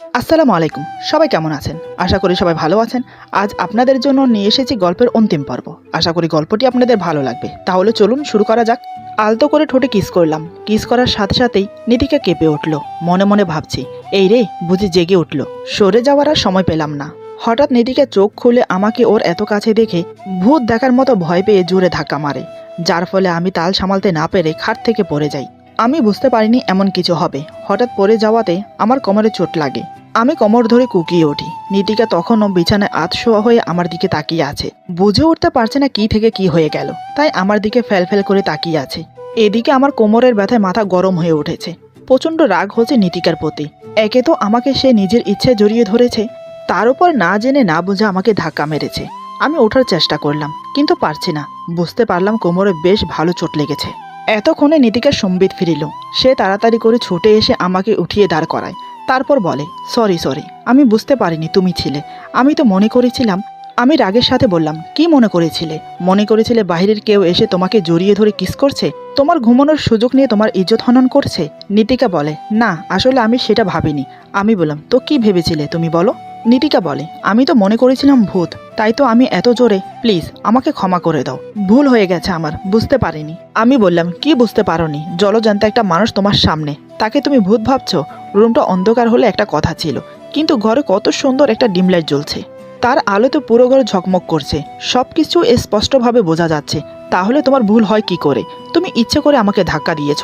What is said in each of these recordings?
আসসালামু আলাইকুম। সবাই কেমন আছেন? আশা করি সবাই ভালো আছেন। আজ আপনাদের জন্য নিয়ে এসেছি গল্পের অন্তিম পর্ব। আশা করি গল্পটি আপনাদের ভালো লাগবে। তাহলে চলুন শুরু করা যাক। আলতো করে ঠোঁটে কিস করলাম। কিস করার সাথে সাথেই নিধিকা কেঁপে উঠল। মনে মনে ভাবছি, এই রে বুঝি জেগে উঠল। সরে যাওয়ার আর সময় পেলাম না। হঠাৎ নিধিকা চোখ খুলে আমাকে ওর এত কাছে দেখে ভূত দেখার মতো ভয় পেয়ে জোরে ধাক্কা মারে, যার ফলে আমি তাল সামালতে না পেরে খাট থেকে পড়ে যাই। আমি বুঝতে পারিনি এমন কিছু হবে। হঠাৎ পড়ে যাওয়াতে আমার কোমরে চোট লাগে। আমি কোমর ধরে কুকিয়ে উঠি। নিতিকা তখনও বিছানায় আধশোয়া হয়ে আমার দিকে তাকিয়ে আছে। বুঝে উঠতে পারছে না কি থেকে কি হয়ে গেল, তাই আমার দিকে ফেল করে তাকিয়ে আছে। এদিকে আমার কোমরের ব্যথায় মাথা গরম হয়ে উঠেছে। প্রচণ্ড রাগ হচ্ছে নিতিকার প্রতি। একে তো আমাকে সে নিজের ইচ্ছে জড়িয়ে ধরেছে, তার উপর না জেনে না বুঝে আমাকে ধাক্কা মেরেছে। আমি ওঠার চেষ্টা করলাম, কিন্তু পারছি না। বুঝতে পারলাম কোমরে বেশ ভালো চোট লেগেছে। এতক্ষণে নিতিকার সম্বিত ফিরিল। সে তাড়াতাড়ি করে ছুটে এসে আমাকে উঠিয়ে দাঁড় করায়। তারপর বলে, সরি, আমি বুঝতে পারিনি তুমি ছিলে। আমি তো মনে করেছিলাম। আমি রাগের সাথে বললাম, কি মনে করেছিলে? মনে করেছিলে বাইরের কেউ এসে তোমাকে জড়িয়ে ধরে কিস করছে, তোমার ঘুমানোর সুযোগ নিয়ে তোমার ইজ্জত হনন করছে? নিতিকা বলে, না আসলে আমি সেটা ভাবিনি। আমি বললাম, তো কি ভেবেছিলে তুমি বলো? নিতিকা বলে, আমি তো মনে করেছিলাম ভূত, তাই তো আমি এত জোরে। প্লিজ আমাকে ক্ষমা করে দাও, ভুল হয়ে গেছে আমার, বুঝতে পারিনি। আমি বললাম, কি বুঝতে পারোনি? জলজান্ত একটা মানুষ তোমার সামনে, তাকে তুমি ভূত ভাবছো? রুমটা অন্ধকার হলে একটা কথা ছিল, কিন্তু ঘরে কত সুন্দর একটা ডিম লাইট জ্বলছে। তার আলো তো পুরো ঘর ঝকমক করছে, সবকিছু স্পষ্টভাবে বোঝা যাচ্ছে। তাহলে তোমার ভুল হয় কি করে? তুমি ইচ্ছে করে আমাকে ধাক্কা দিয়েছ।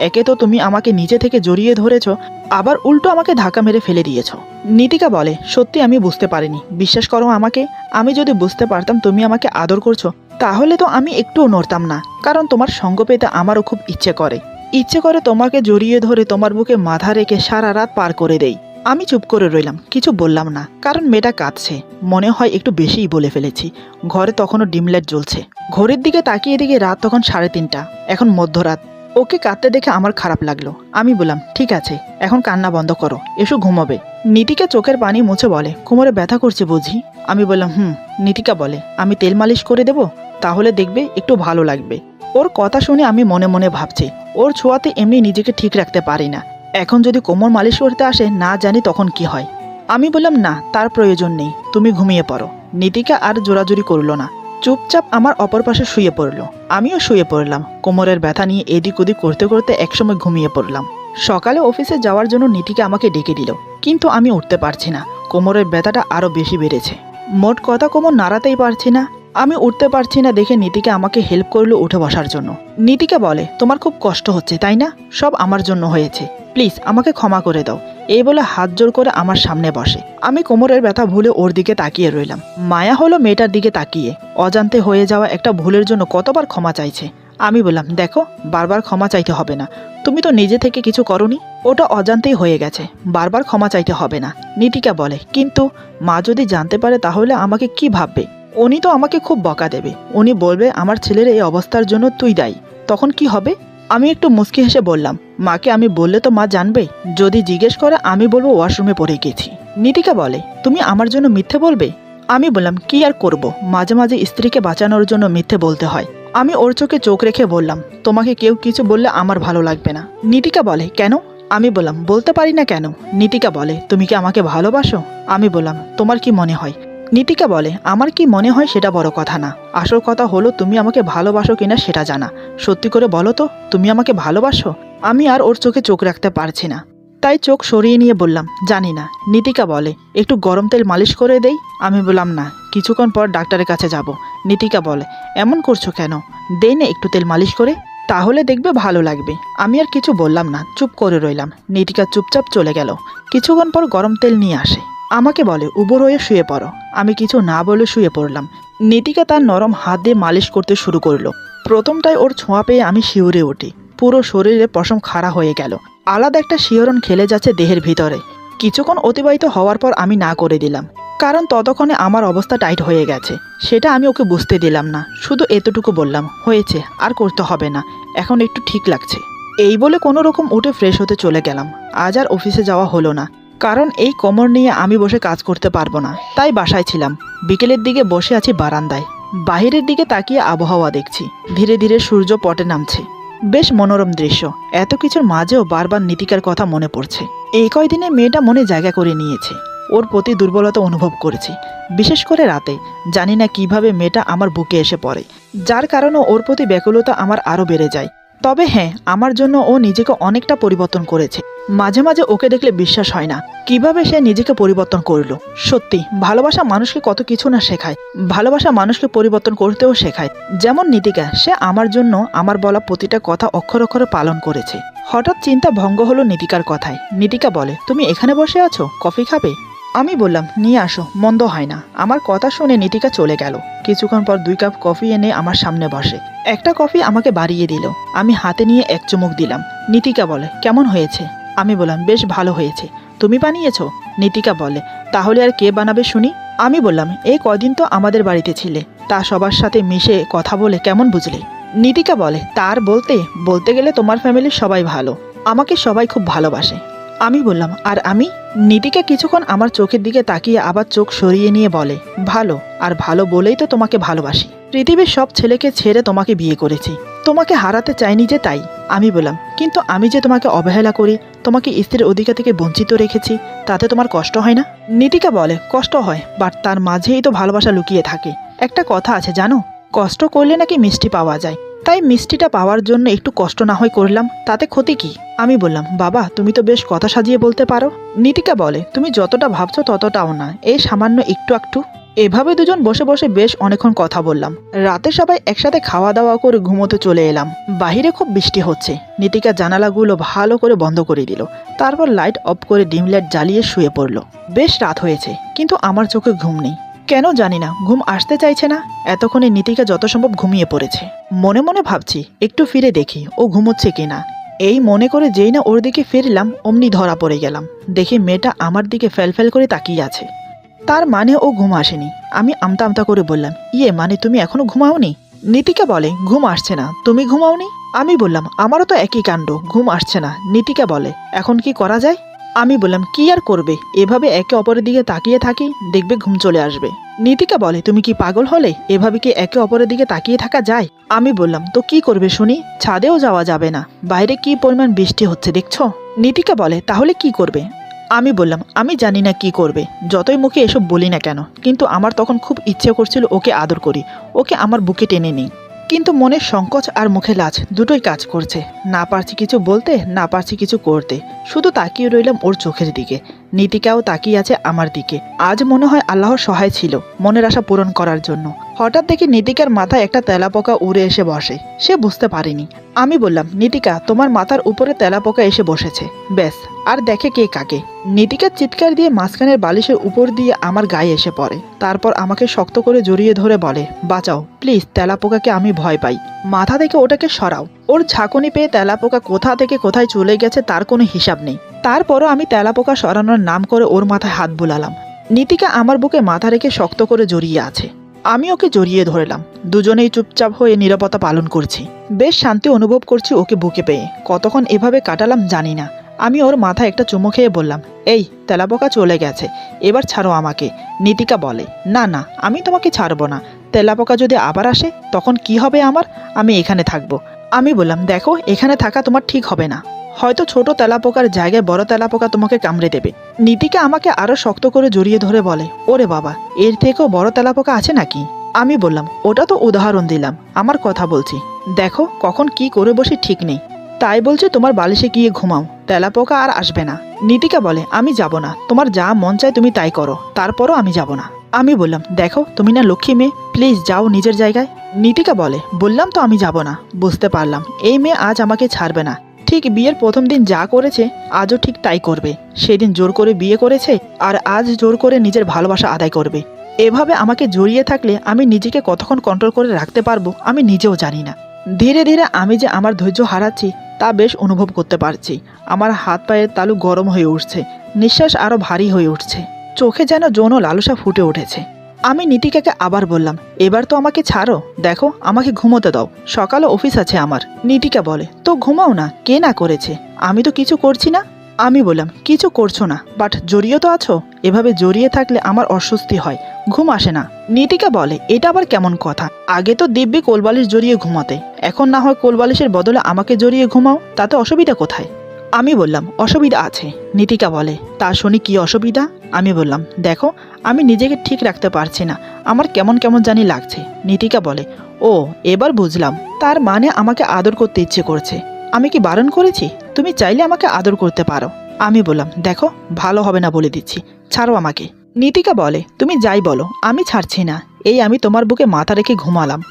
একে তো তুমি আমাকে নিচে থেকে জড়িয়ে ধরেছ, আবার উল্টো আমাকে ধাক্কা মেরে ফেলে দিয়েছ। নিতিকা বলে, সত্যি আমি বুঝতে পারিনি, বিশ্বাস করো আমাকে। আমি যদি বুঝতে পারতাম তুমি আমাকে আদর করছো, তাহলে তো আমি একটুও নড়তাম না। কারণ তোমার সঙ্গ পেতে আমারও খুব ইচ্ছে করে তোমাকে জড়িয়ে ধরে তোমার বুকে মাথা রেখে সারা রাত পার করে দেই। আমি চুপ করে রইলাম, কিছু বললাম না, কারণ মেয়েটা কাঁদছে। মনে হয় একটু বেশিই বলে ফেলেছি। ঘরে তখনও ডিম লাইট জ্বলছে। ঘড়ির দিকে তাকিয়ে দিকে রাত তখন 3:30। এখন মধ্যরাত। ওকে কাঁদতে দেখে আমার খারাপ লাগলো। আমি বললাম, ঠিক আছে, এখন কান্না বন্ধ করো, এসো ঘুমাবে। নিতিকা চোখের পানি মুছে বলে, কোমরে ব্যথা করছে বুঝি? আমি বললাম, নিতিকা বলে, আমি তেল মালিশ করে দেব, তাহলে দেখবে একটু ভালো লাগবে। ওর কথা শুনে আমি মনে মনে ভাবছি, ওর ছোঁয়াতে এমনি নিজেকে ঠিক রাখতে পারি না। এখন যদি কোমর মালিশ করতে আসে, না জানি তখন কি হয়। আমি বললাম, না, তার প্রয়োজন নেই, তুমি ঘুমিয়ে পড়ো। নিতিকা আর জোরাজুরি করলো না, চুপচাপ আমার অপর পাশে শুয়ে পড়ল। আমিও শুয়ে পড়লাম। কোমরের ব্যথা নিয়ে এদিক ওদিক করতে করতে একসময় ঘুমিয়ে পড়লাম। সকালে অফিসে যাওয়ার জন্য নিতিকা আমাকে ডেকে দিল, কিন্তু আমি উঠতে পারছি না। কোমরের ব্যথাটা আরও বেশি বেড়েছে। মোট কথা, কোমর নাড়াতেই পারছি না। আমি উঠতে পারছি না দেখে নিতিকা আমাকে হেল্প করলো উঠে বসার জন্য। নিতিকা বলে, তোমার খুব কষ্ট হচ্ছে তাই না? সব আমার জন্য হয়েছে, প্লিজ আমাকে ক্ষমা করে দাও। এই বলে হাত জোর করে আমার সামনে বসে। আমি কোমরের ব্যথা ভুলে ওর দিকে তাকিয়ে রইলাম। মায়া হলো মেয়েটার দিকে তাকিয়ে। অজান্তে হয়ে যাওয়া একটা ভুলের জন্য কতবার ক্ষমা চাইছে। আমি বললাম, দেখো, বারবার ক্ষমা চাইতে হবে না, তুমি তো নিজে থেকে কিছু করনি, ওটা অজান্তেই হয়ে গেছে, বারবার ক্ষমা চাইতে হবে না। নিতিকা বলে, কিন্তু মা যদি জানতে পারে তাহলে আমাকে কি ভাববে? উনি তো আমাকে খুব বকা দেবে। উনি বলবে, আমার ছেলের এই অবস্থার জন্য তুই দায়ী। তখন কি হবে? আমি একটু মুচকি হেসে বললাম, মাকে আমি বললে তো মা জানবে। যদি জিজ্ঞেস করে আমি বলবো ওয়াশরুমে পড়ে গেছি। নিতিকা বলে, তুমি আমার জন্য মিথ্যে বলবে? আমি বললাম, কি আর করব, মাঝে মাঝে স্ত্রীকে বাঁচানোর জন্য মিথ্যে বলতে হয়। আমি ওর চোখে চোখ রেখে বললাম, তোমাকে কেউ কিছু বললে আমার ভালো লাগবে না। নিতিকা বলে, কেন? আমি বললাম, বলতে পারি না কেন। নিতিকা বলে, তুমি কি আমাকে ভালোবাসো? আমি বললাম, তোমার কি মনে হয়? নিতিকা বলে, আমার কি মনে হয় সেটা বড় কথা না, আসল কথা হলো তুমি আমাকে ভালোবাসো কিনা সেটা জানা। সত্যি করে বলো তো, তুমি আমাকে ভালোবাসো? আমি আর ওর চোখে চোখ রাখতে পারছি না, তাই চোখ সরিয়ে নিয়ে বললাম, জানি না। নিতিকা বলে, একটু গরম তেল মালিশ করে দেই? আমি বললাম, না, কিছুক্ষণ পর ডাক্তারের কাছে যাব। নিতিকা বলে, এমন করছো কেন? দেই না একটু তেল মালিশ করে, তাহলে দেখবে ভালো লাগবে। আমি আর কিছু বললাম না, চুপ করে রইলাম। নিতিকা চুপচাপ চলে গেল। কিছুক্ষণ পর গরম তেল নিয়ে আসে। আমাকে বলে, উবর হয়ে শুয়ে পড়ো। আমি কিছু না বলে শুয়ে পড়লাম। নিতিকা তার নরম হাত দিয়ে মালিশ করতে শুরু করলো। প্রথমটাই ওর ছোঁয়া পেয়ে আমি শিউরে উঠি। পুরো শরীরে পশম খাড়া হয়ে গেল। আলাদা একটা শিহরণ খেলে যাচ্ছে দেহের ভিতরে। কিছুক্ষণ অতিবাহিত হওয়ার পর আমি না করে দিলাম, কারণ ততক্ষণে আমার অবস্থা টাইট হয়ে গেছে। সেটা আমি ওকে বুঝতে দিলাম না, শুধু এতটুকু বললাম, হয়েছে, আর করতে হবে না, এখন একটু ঠিক লাগছে। এই বলে কোনো রকম উঠে ফ্রেশ হতে চলে গেলাম। আজ আর অফিসে যাওয়া হলো না, কারণ এই কোমর নিয়ে আমি বসে কাজ করতে পারবো না, তাই বাসায় ছিলাম। বিকেলের দিকে বসে আছি বারান্দায়, বাহিরের দিকে তাকিয়ে আবহাওয়া দেখছি। ধীরে ধীরে সূর্য পটে নামছে। বেশ মনোরম দৃশ্য। এত কিছুর মাঝেও বারবার নিতিকার কথা মনে পড়ছে। এই কয়দিনে মেয়েটা মনে জায়গা করে নিয়েছে। ওর প্রতি দুর্বলতা অনুভব করেছি, বিশেষ করে রাতে। জানি না কিভাবে মেয়েটা আমার বুকে এসে পড়ে, যার কারণে ওর প্রতি ব্যাকুলতা আমার আরও বেড়ে যায়। তবে হ্যাঁ, আমার জন্য ও নিজেকে অনেকটা পরিবর্তন করেছে। মাঝে মাঝে ওকে দেখলে বিশ্বাস হয় না কিভাবে সে নিজেকে পরিবর্তন করলো। সত্যি, ভালোবাসা মানুষকে কত কিছু না শেখায়। ভালোবাসা মানুষকে পরিবর্তন করতেও শেখায়। যেমন নীতিকা, সে আমার জন্য আমার বলা প্রতিটা কথা অক্ষর অক্ষরে পালন করেছে। হঠাৎ চিন্তা ভঙ্গ হলো নীতিকার কথায়। নীতিকা বলে, তুমি এখানে বসে আছো, কফি খাবে? আমি বললাম, নিয়ে আসো, মন্দ হয় না। আমার কথা শুনে নীতিকা চলে গেল। কিছুক্ষণ পর 2 কাপ কফি এনে আমার সামনে বসে। একটা কফি আমাকে বাড়িয়ে দিল। আমি হাতে নিয়ে এক চুমুক দিলাম। নীতিকা বলে, কেমন হয়েছে? আমি বললাম, বেশ ভালো হয়েছে। তুমি বানিয়েছো? নীতিকা বলে, তাহলে আর কে বানাবে শুনি? আমি বললাম, এই কদিন তো আমাদের বাড়িতে ছিলে, তা সবার সাথে মিশে কথা বলে কেমন বুঝলে? নীতিকা বলে, তার বলতে গেলে তোমার ফ্যামিলির সবাই ভালো, আমাকে সবাই খুব ভালোবাসে। আমি বললাম, আর আমি? নীতিকা কিছুক্ষণ আমার চোখের দিকে তাকিয়ে আবার চোখ সরিয়ে নিয়ে বলে, ভালো, আর ভালো বলেই তো তোমাকে ভালোবাসি। পৃথিবীর সব ছেলেকে ছেড়ে তোমাকে বিয়ে করেছি, তোমাকে হারাতে চাইনি যে তাই। আমি বললাম, কিন্তু আমি যে তোমাকে অবহেলা করি, তোমাকে স্ত্রীর অধিকার থেকে বঞ্চিত রেখেছি, তাতে তোমার কষ্ট হয় না? নীতিকা বলে, কষ্ট হয়, বাট তার মাঝেই তো ভালোবাসা লুকিয়ে থাকে। একটা কথা আছে জানো, কষ্ট করলে নাকি মিষ্টি পাওয়া যায়। তাই মিষ্টিটা পাওয়ার জন্য একটু কষ্ট না হয় করলাম, তাতে ক্ষতি কি? আমি বললাম, বাবা তুমি তো বেশ কথা সাজিয়ে বলতে পারো। নীতিকা বলে, তুমি যতটা ভাবছো ততটাও না, এই সামান্য একটু একটু। এভাবে দুজন বসে বসে বেশ অনেকক্ষণ কথা বললাম। রাতে সবাই একসাথে খাওয়া দাওয়া করে ঘুমোতে চলে এলাম। বাহিরে খুব বৃষ্টি হচ্ছে। নীতিকা জানালাগুলো ভালো করে বন্ধ করে দিল, তারপর লাইট অফ করে ডিম লাইট জ্বালিয়ে শুয়ে পড়ল। বেশ রাত হয়েছে, কিন্তু আমার চোখে ঘুম নেই। কেন জানি না, ঘুম আসতে চাইছে না। এতক্ষণে নীতিকা যত সম্ভব ঘুমিয়ে পড়েছে। মনে মনে ভাবছি, একটু ফিরে দেখি ও ঘুমোচ্ছে কিনা। এই মনে করে যেই না ওর দিকে ফিরলাম, অমনি ধরা পড়ে গেলাম। দেখি মেয়েটা আমার দিকে ফেল করে তাকিয়ে আছে। তার মানে ও ঘুম আসেনি। আমি আমতা আমতা করে বললাম, ইয়ে মানে তুমি এখনো ঘুমাওনি? নীতিকা বলে, ঘুম আসছে না, তুমি ঘুমাওনি? আমি বললাম, আমারও তো একই কাণ্ড, ঘুম আসছে না। নীতিকা বলে, এখন কি করা যায়? আমি বললাম, কি আর করবে, এভাবে একে অপরের দিকে তাকিয়ে থাকি, দেখবে ঘুম চলে আসবে। নীতিকা বলে, তুমি কি পাগল হলে? এভাবে কি একে অপরের দিকে তাকিয়ে থাকা যায়? আমি বললাম, তো কি করবে শুনি? ছাদেও যাওয়া যাবে না, বাইরে কি পরিমাণ বৃষ্টি হচ্ছে দেখছো? নীতিকা বলে, তাহলে কি করবে? আমি বললাম, আমি জানি না কি করবে, যতই মুখে এসব বলি না কেন, কিন্তু আমার তখন খুব ইচ্ছে করছিল ওকে আদর করি, ওকে আমার বুকে টেনে নিই। কিন্তু মনের সংকোচ আর মুখে লাজ দুটোই কাজ করছে। না পারছি কিছু বলতে, না পারছি কিছু করতে। শুধু তাকিয়ে রইলাম ওর চোখের দিকে। নীতিকাও তাকিয়ে আছে আমার দিকে। আজ মনে হয় আল্লাহর সহায় ছিল মনের আশা পূরণ করার জন্য। হঠাৎ দেখি নীতিকার মাথায় একটা তেলাপোকা উড়ে এসে বসে। সে বুঝতে পারেনি। আমি বললাম, নীতিকা, তোমার মাথার উপরে তেলাপোকা এসে বসেছে, ব্যাস, আর দেখে কে কাকে। নীতিকার চিৎকার দিয়ে মাঝখানের বালিশের উপর দিয়ে আমার গায়ে এসে পড়ে। তারপর আমাকে শক্ত করে জড়িয়ে ধরে বলে, বাঁচাও প্লিজ, তেলাপোকাকে আমি ভয় পাই, মাথা থেকে ওটাকে সরাও। ওর ঝাঁকুনি পেয়ে তেলাপোকা কোথা থেকে কোথায় চলে গেছে তার কোনো হিসাব নেই। তারপরও আমি তেলাপোকা সরানোর নাম করে ওর মাথায় হাত বুলালাম। নীতিকা আমার বুকে মাথা রেখে শক্ত করে জড়িয়ে আছে। আমি ওকে জড়িয়ে ধরলাম। দুজনেই চুপচাপ হয়ে নীরবতা পালন করছি। বেশ শান্তি অনুভব করছি ওকে বুকে পেয়ে। কতক্ষণ এভাবে কাটালাম জানি না। আমি ওর মাথায় একটা চুমু খেয়ে বললাম, এই, তেলাপোকা চলে গেছে, এবার ছাড়ো আমাকে। নীতিকা বলে, না না, আমি তোমাকে ছাড়বো না। তেলাপোকা যদি আবার আসে তখন কি হবে আমার? আমি এখানে থাকবো। আমি বললাম, দেখো, এখানে থাকা তোমার ঠিক হবে না। হয়তো ছোট তেলাপোকার জায়গায় বড় তেলাপোকা তোমাকে কামড়ে দেবে। নীতিকা আমাকে আরো শক্ত করে জড়িয়ে ধরে বলে, ওরে বাবা, এর থেকেও বড় তেলাপোকা আছে নাকি? আমি বললাম, ওটা তো উদাহরণ দিলাম, আমার কথা বলছি। দেখো, কখন কি করে বসি ঠিক নেই। তাই বলছে তোমার বালিশে গিয়ে ঘুমাও, তেলাপোকা আর আসবে না। নীতিকা বলে, আমি যাব না, তোমার যা মন চায় তুমি তাই করো, তারপরও আমি যাব না। আমি বললাম, দেখো, তুমি না লক্ষ্মী মেয়ে, প্লিজ যাও নিজের জায়গায়। নীতিকা বলে, বললাম তো আমি যাব না। বুঝতে পারলাম এই মেয়ে আজ আমাকে ছাড়বে না। ঠিক বিয়ের প্রথম দিন যা করেছে আজও ঠিক তাই করবে। সেদিন জোর করে বিয়ে করেছে, আর আজ জোর করে নিজের ভালোবাসা আদায় করবে। এভাবে আমাকে জড়িয়ে থাকলে আমি নিজেকে কতক্ষণ কন্ট্রোল করে রাখতে পারবো আমি নিজেও জানি না। ধীরে ধীরে আমি যে আমার ধৈর্য হারাচ্ছি তা বেশ অনুভব করতে পারছি। আমার হাত পায়ের তালু গরম হয়ে উঠছে, নিঃশ্বাস আরও ভারী হয়ে উঠছে, চোখে যেন যৌন লালসা ফুটে উঠেছে। আমি নীতিকাকে আবার বললাম, এবার তো আমাকে ছাড়ো, দেখো আমাকে ঘুমোতে দাও, সকালে অফিস আছে আমার। নীতিকা বলে, তো ঘুমাও না, কে না করেছে, আমি তো কিছু করছি না। আমি বললাম, কিছু করছো না, বাট জড়িয়ে তো আছো। এভাবে জড়িয়ে থাকলে আমার অস্বস্তি হয়, ঘুম আসে না। নীতিকা বলে, এটা আবার কেমন কথা? আগে তো দিব্যি কোলবালিশ জড়িয়ে ঘুমাতে, এখন না হয় কোলবালিশের বদলে আমাকে জড়িয়ে ঘুমাও, তাতে অসুবিধা কোথায়? আমি বললাম অসুবিধা আছে। নীতিকা বলে তা শুনি কি অসুবিধা? আমি বললাম দেখো, আমি নিজেকে ঠিক রাখতে পারছি না, আমার কেমন কেমন জানি লাগছে। নীতিকা বলে ও এবার বুঝলাম, তার মানে আমাকে আদর করতে ইচ্ছে করছে। আমি কি বারণ করেছি? তুমি চাইলে আমাকে আদর করতে পারো। আমি বললাম দেখো, ভালো হবে না বলে দিচ্ছি, ছাড়ো আমাকে। নীতিকা বলে তুমি যাই বলো, আমি ছাড়ছি না। এই আমি তোমার বুকে মাথা রেখে ঘুমালাম।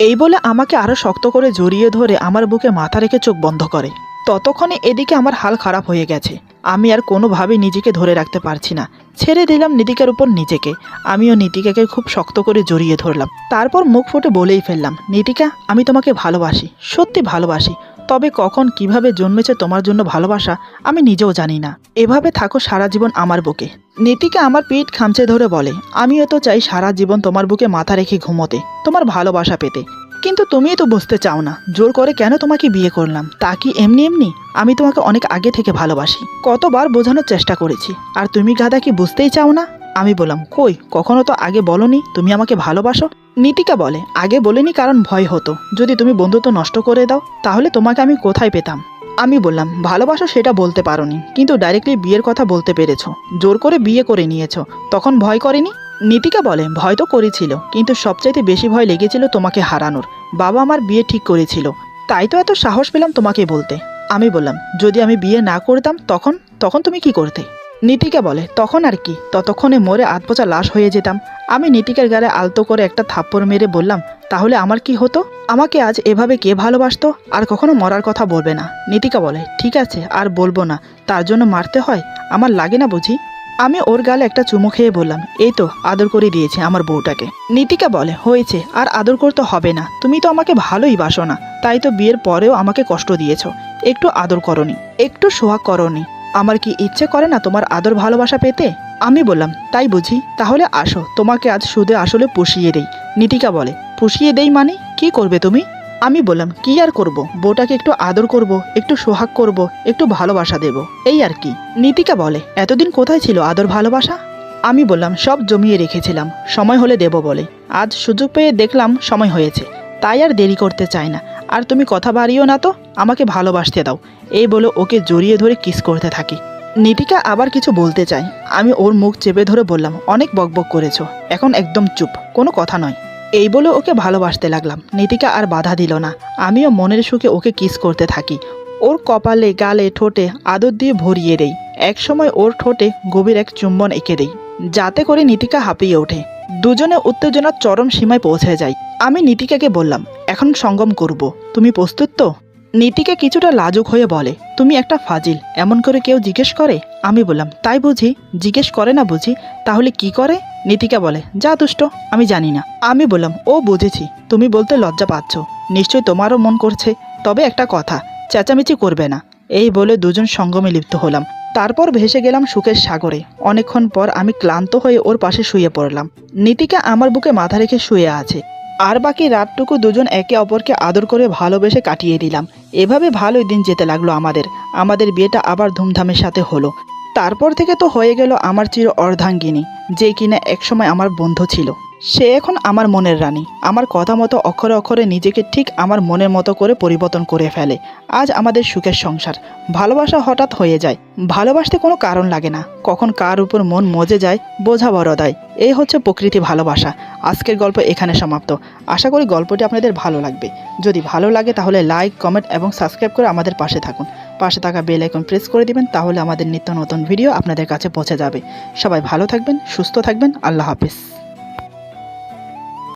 এই বলে আমাকে আরো শক্ত করে জড়িয়ে ধরে আমার বুকে মাথা রেখে চোখ বন্ধ করে। ততক্ষণে এদিকে আমার হাল খারাপ হয়ে গেছে। আমি আর কোনোভাবেই নিজেকে ধরে রাখতে পারছি না। ছেড়ে দিলাম নীতিকার উপর নিজেকে। আমিও নীতিকাকে খুব শক্ত করে জড়িয়ে ধরলাম। তারপর মুখ ফুটে বলেই ফেললাম, নীতিকা আমি তোমাকে ভালোবাসি, সত্যি ভালোবাসি। তবে কখন কিভাবে জন্মেছে তোমার জন্য ভালোবাসা আমি নিজেও জানি না। এভাবে থাকো সারা জীবন আমার বুকে। নীতিকা আমার পিঠ খামচে ধরে বলে আমিও তো চাই সারা জীবন তোমার বুকে মাথা রেখে ঘুমোতে, তোমার ভালোবাসা পেতে। কিন্তু তুমিই তো বুঝতে চাও না, জোর করে কেন তোমাকে বিয়ে করলাম? তা কি এমনি এমনি? আমি তোমাকে অনেক আগে থেকে ভালোবাসি, কতবার বোঝানোর চেষ্টা করেছি, আর তুমি গাধা কি বুঝতেই চাও না? আমি বললাম কই, কখনো তো আগে বলনি তুমি আমাকে ভালোবাসো। নীতিকা বলে আগে বলিনি কারণ ভয় হতো, যদি তুমি বন্ধুত্ব নষ্ট করে দাও তাহলে তোমাকে আমি কোথায় পেতাম। আমি বললাম ভালোবাসো সেটা বলতে পারোনি, কিন্তু ডাইরেক্টলি বিয়ের কথা বলতে পেরেছো, জোর করে বিয়ে করে নিয়েছো, তখন ভয় করেনি? নীতিকা বলে ভয় তো করেছিল, কিন্তু সবচাইতে বেশি ভয় লেগেছিল তোমাকে হারানোর। বাবা আমার বিয়ে ঠিক করেছিল, তাই তো এত সাহস পেলাম তোমাকে বলতে। আমি বললাম যদি আমি বিয়ে না করতাম তখন তখন তুমি কি করতে? নীতিকা বলে তখন আর কি, ততক্ষণে মরে আধপোচা লাশ হয়ে যেতাম। আমি নীতিকার গালে আলতো করে একটা থাপ্পড় মেরে বললাম তাহলে আমার কি হতো? আমাকে আজ এভাবে কে ভালোবাসতো? আর কখনো মরার কথা বলবে না। নীতিকা বলে ঠিক আছে আর বলবো না, তার জন্য মারতে হয়? আমার লাগে না বুঝি? আমি ওর গালে একটা চুমু খেয়ে বললাম এই তো আদর করে দিয়েছে আমার বউটাকে। নীতিকা বলে হয়েছে, আর আদর করতে হবে না, তুমি তো আমাকে ভালোই বাসো না, তাই তো বিয়ের পরেও আমাকে কষ্ট দিয়েছ। একটু আদর করনি, একটু সোহাগ করনি। আমার কি ইচ্ছে করে না তোমার আদর ভালোবাসা পেতে? আমি বললাম তাই বুঝি, তাহলে আসো তোমাকে আজ সুদে আসলে পুষিয়ে দেই। নীতিকা বলে পুষিয়ে দেই মানে কি করবে তুমি? আমি বললাম কি আর করব, বউটাকে একটু আদর করব, একটু সোহাগ করব, একটু ভালোবাসা দেব, এই আর কি। নীতিকা বলে এতদিন কোথায় ছিল আদর ভালোবাসা? আমি বললাম সব জমিয়ে রেখেছিলাম, সময় হলে দেব বলে। আজ সুযোগ পেয়ে দেখলাম সময় হয়েছে, তাই আর দেরি করতে চাই না। আর তুমি কথা বাড়িও না তো, আমাকে ভালোবাসতে দাও। এই বলে ওকে জড়িয়ে ধরে কিস করতে থাকি। নীতিকা আবার কিছু বলতে চায়, আমি ওর মুখ চেপে ধরে বললাম অনেক বকবক করেছো, এখন একদম চুপ, কোনো কথা নয়। এই বলে ওকে ভালোবাসতে লাগলাম। নীতিকা আর বাধা দিল না, আমিও মনের সুখে ওকে কিস করতে থাকি। ওর কপালে গালে ঠোঁটে আদর দিয়ে ভরিয়ে দেই। একসময় ওর ঠোঁটে গভীর এক চুম্বন এঁকে দেই, যাতে করে নীতিকা হাঁপিয়ে ওঠে। দুজনে উত্তেজনার চরম সীমায় পৌঁছে যায়। আমি নীতিকাকে বললাম এখন সঙ্গম করব, তুমি প্রস্তুত তো? নীতিকা কিছুটা লাজুক হয়ে বলে তুমি একটা ফাজিল, এমন করে কেউ জিজ্ঞেস করে? আমি বললাম তাই বুঝি? জিজ্ঞেস করে না বুঝি, তাহলে কি করে? নীতিকা বলে যা দুষ্ট, আমি জানি না। আমি বললাম ও বুঝেছি, তুমি বলতে লজ্জা পাচ্ছ, নিশ্চয়ই তোমারও মন করছে। তবে একটা কথা, চেঁচামেচি করবে না। এই বলে দুজন সঙ্গমে লিপ্ত হলাম। তারপর ভেসে গেলাম সুখের সাগরে। অনেকক্ষণ পর আমি ক্লান্ত হয়ে ওর পাশে শুয়ে পড়লাম। নীতিকা আমার বুকে মাথা রেখে শুয়ে আছে। আর বাকি রাতটুকু দুজন একে অপরকে আদর করে ভালোবেসে কাটিয়ে দিলাম। এভাবে ভালোই দিন যেতে লাগলো আমাদের বিয়েটা আবার ধুমধামের সাথে হলো। তারপর থেকে তো হয়ে গেল আমার চির অর্ধাঙ্গিনী, যে কিনা একসময় আমার বন্ধু ছিল। সে এখন আমার মনের রানী। আমার কথা মতো অক্ষরে অক্ষরে নিজেকে ঠিক আমার মনের মতো করে পরিবর্তন করে ফেলে। আজ আমাদের সুখের সংসার। ভালোবাসা হঠাৎ হয়ে যায়, ভালোবাসতে কোনো কারণ লাগে না, কখন কার উপর মন মজে যায় বোঝা বড় দায়। এই হচ্ছে প্রকৃতি ভালোবাসা। আজকের গল্প এখানে সমাপ্ত। আশা করি গল্পটি আপনাদের ভালো লাগবে। যদি ভালো লাগে তাহলে লাইক, কমেন্ট এবং সাবস্ক্রাইব করে আমাদের পাশে থাকুন। পাশে থাকা বেল আইকন প্রেস করে দিবেন, তাহলে আমাদের নিত্য নতুন ভিডিও আপনাদের কাছে পৌঁছে যাবে। সবাই ভালো থাকবেন, সুস্থ থাকবেন। আল্লাহ হাফেজ।